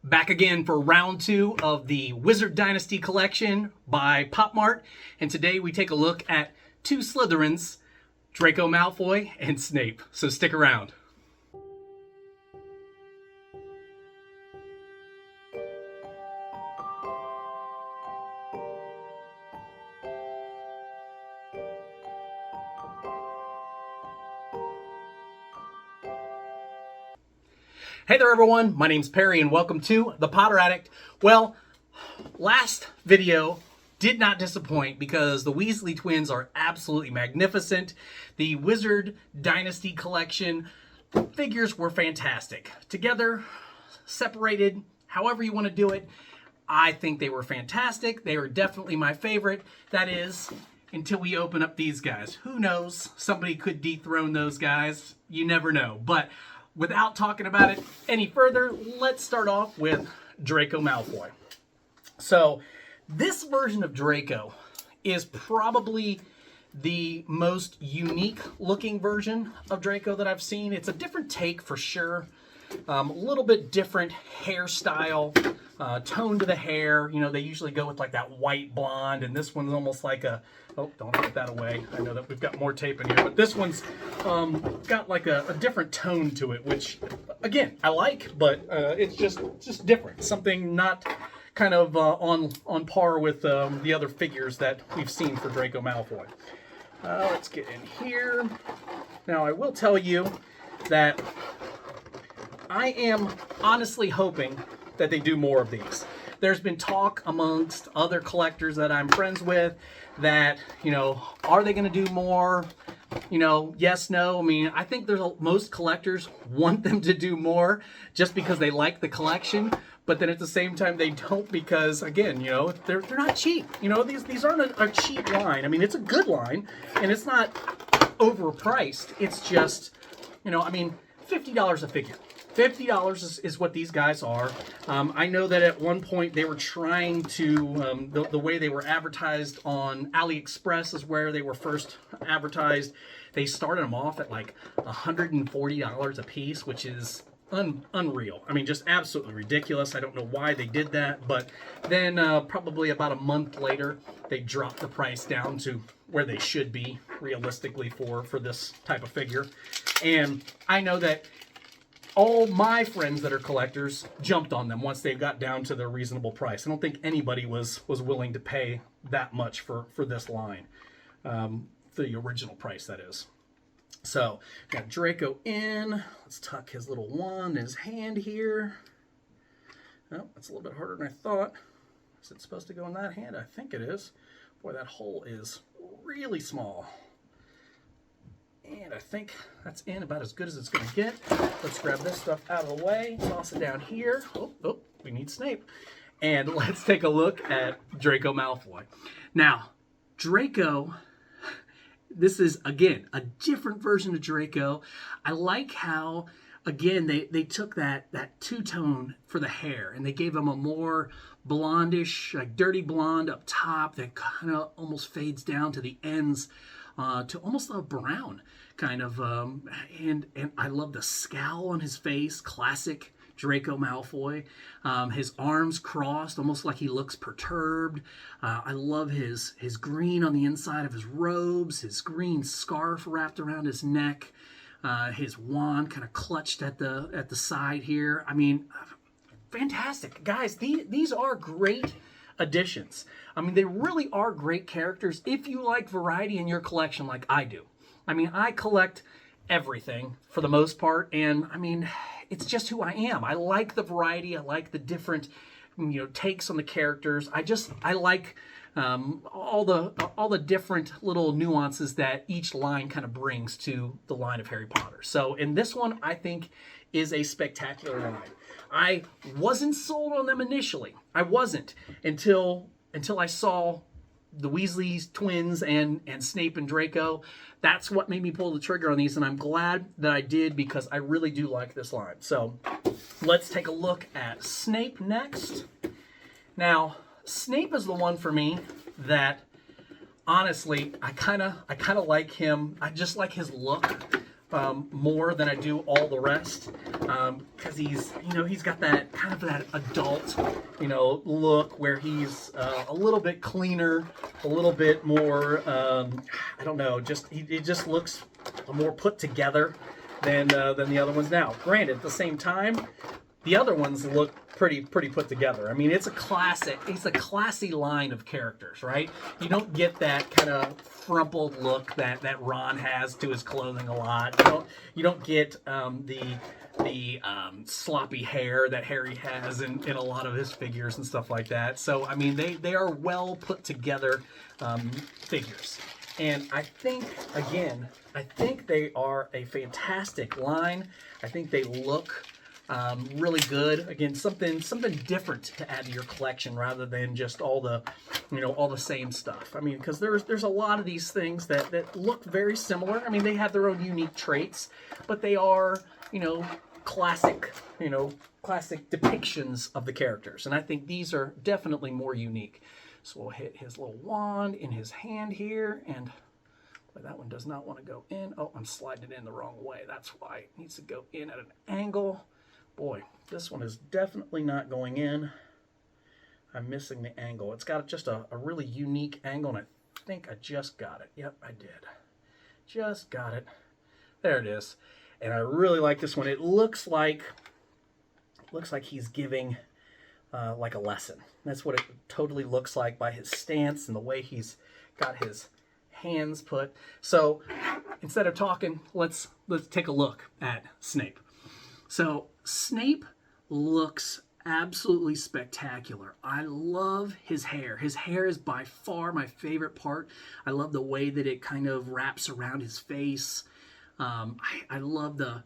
Back again for round 2 of the Wizard Dynasty collection by Pop Mart, and today we take a look at 2 Slytherins, Draco Malfoy and Snape, so stick around. Hey there everyone, my name's Perry and welcome to the Potter Addict. Well, last video did not disappoint because the Weasley twins are absolutely magnificent. The Wizard Dynasty collection figures were fantastic. Together, separated, however you want to do it, I think they were fantastic. They were definitely my favorite. That is, until we open up these guys. Who knows? Somebody could dethrone those guys. You never know. But without talking about it any further, let's start off with Draco Malfoy. So this version of Draco is probably the most unique looking version of Draco that I've seen. It's a different take for sure. A little bit different hairstyle, tone to the hair. You know, they usually go with like that white blonde, and this one's almost like a, oh, don't put that away. I know that we've got more tape in here, but this one's got like a different tone to it, which again, I like, but it's just different. Something not kind of on par with the other figures that we've seen for Draco Malfoy. Let's get in here. Now, I will tell you that I am honestly hoping that they do more of these. There's been talk amongst other collectors that I'm friends with that, you know, are they going to do more? You know, yes, no. I mean, I think most collectors want them to do more just because they like the collection, but then at the same time they don't because, again, you know, they're not cheap. You know, these aren't a cheap line. I mean, it's a good line and it's not overpriced. It's just, you know, I mean, $50 a figure. $50 is what these guys are. I know that at one point they were trying to, the way they were advertised on AliExpress is where they were first advertised. They started them off at like $140 a piece, which is unreal. I mean, just absolutely ridiculous. I don't know why they did that, but then probably about a month later, they dropped the price down to where they should be realistically for this type of figure. And I know that all my friends that are collectors jumped on them once they got down to their reasonable price. I don't think anybody was willing to pay that much for this line. The original price, that is. So, got Draco in. Let's tuck his little wand in his hand here. Oh, that's a little bit harder than I thought. Is it supposed to go in that hand? I think it is. Boy, that hole is really small. And I think that's in about as good as it's going to get. Let's grab this stuff out of the way, toss it down here. Oh, we need Snape. And let's take a look at Draco Malfoy. Now, Draco, this is, again, a different version of Draco. I like how, again, they took that two-tone for the hair, and they gave him a more blondish, like dirty blonde up top that kind of almost fades down to the ends to almost a brown kind of, and I love the scowl on his face, classic Draco Malfoy. His arms crossed, almost like he looks perturbed. I love his green on the inside of his robes, his green scarf wrapped around his neck, his wand kind of clutched at the side here. I mean, fantastic. Guys, these are great additions. I mean, they really are great characters if you like variety in your collection like I do. I mean, I collect everything for the most part, and I mean, it's just who I am. I like the variety. I like the different, you know, takes on the characters. I like all the different little nuances that each line kind of brings to the line of Harry Potter. So, in this one, I think is a spectacular line. I wasn't sold on them initially. I wasn't until I saw the Weasley twins and Snape and Draco. That's what made me pull the trigger on these, and I'm glad that I did because I really do like this line. So let's take a look at Snape next. Now, Snape is the one for me that honestly I kind of like him. I just like his look. more than I do all the rest, because he's got that kind of that adult, look where he's a little bit cleaner, a little bit more, I don't know, he just looks more put together than the other ones. Now, granted, at the same time, the other ones look pretty put together. I mean, it's a classy line of characters, right? You don't get that kind of frumpled look that Ron has to his clothing a lot. You don't get the sloppy hair that Harry has in a lot of his figures and stuff like that. So, I mean, they are well put together figures. And I think they are a fantastic line. I think they look really good. Again, something different to add to your collection rather than just all the same stuff. I mean, because there's a lot of these things that look very similar. I mean, they have their own unique traits, but they are, classic depictions of the characters. And I think these are definitely more unique. So we'll hit his little wand in his hand here, and boy, that one does not want to go in. Oh, I'm sliding it in the wrong way. That's why it needs to go in at an angle. Boy, this one is definitely not going in. I'm missing the angle. It's got just a really unique angle, and I think I just got it. Yep, I did. Just got it. There it is. And I really like this one. It looks like he's giving like a lesson. That's what it totally looks like by his stance and the way he's got his hands put. So instead of talking, let's take a look at Snape. So Snape looks absolutely spectacular. I love his hair. His hair is by far my favorite part. I love the way that it kind of wraps around his face. I love the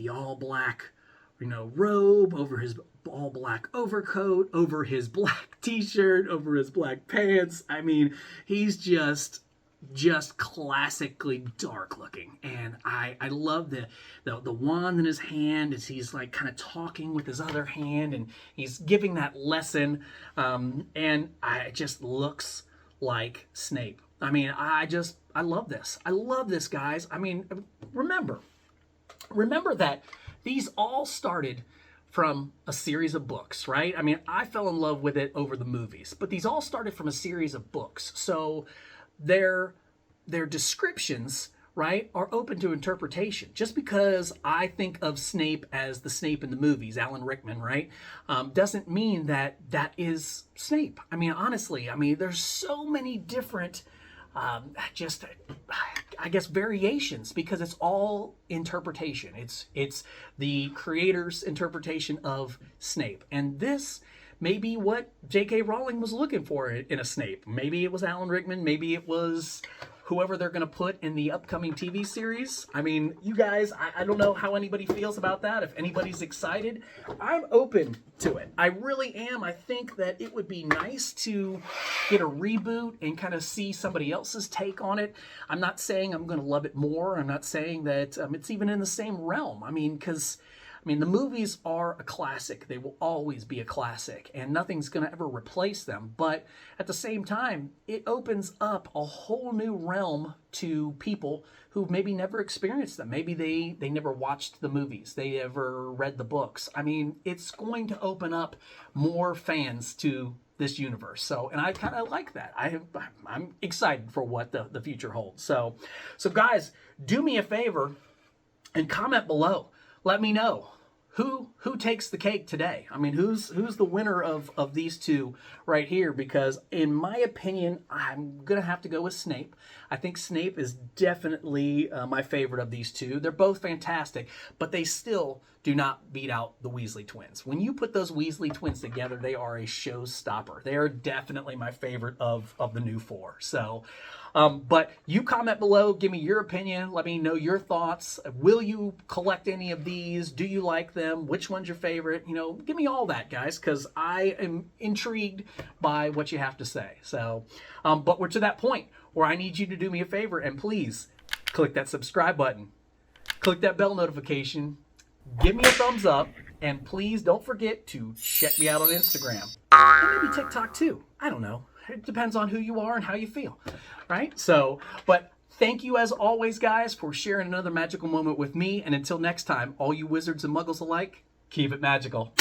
all black, robe over his all black overcoat, over his black t-shirt, over his black pants. I mean, he's just classically dark looking, and I love the wand in his hand as he's like kind of talking with his other hand, and he's giving that lesson, and it just looks like Snape. I mean, I love this. I love this, guys. I mean, remember that these all started from a series of books, right? I mean, I fell in love with it over the movies, but these all started from a series of books. So their descriptions, right, are open to interpretation. Just because I think of Snape as the Snape in the movies, Alan Rickman, right, doesn't mean that is Snape. I mean, honestly, there's so many different I guess variations, because it's all interpretation. It's the creator's interpretation of Snape, and this may be what J.K. Rowling was looking for in a Snape. Maybe it was Alan Rickman. Maybe it was whoever they're going to put in the upcoming TV series. I mean, you guys, I don't know how anybody feels about that. If anybody's excited, I'm open to it. I really am. I think that it would be nice to get a reboot and kind of see somebody else's take on it. I'm not saying I'm going to love it more. I'm not saying that it's even in the same realm. The movies are a classic. They will always be a classic, and nothing's going to ever replace them. But at the same time, it opens up a whole new realm to people who maybe never experienced them. Maybe they never watched the movies. They never read the books. I mean, it's going to open up more fans to this universe. So, and I kind of like that. I'm excited for what the future holds. So guys, do me a favor and comment below. Let me know who takes the cake today. I mean, who's the winner of these two right here? Because in my opinion, I'm gonna have to go with Snape. I think Snape is definitely my favorite of these two. They're both fantastic, but they still do not beat out the Weasley twins. When you put those Weasley twins together, they are a showstopper. They are definitely my favorite of the new four. So, but you comment below, give me your opinion, let me know your thoughts. Will you collect any of these? Do you like them? Which one's your favorite? Give me all that, guys, because I am intrigued by what you have to say. So, but we're to that point where I need you to do me a favor, and please click that subscribe button, click that bell notification, give me a thumbs up, and please don't forget to check me out on Instagram and maybe TikTok too. I don't know. It depends on who you are and how you feel, right? So, but Thank you, as always, guys, for sharing another magical moment with me. And until next time, all you wizards and muggles alike, keep it magical.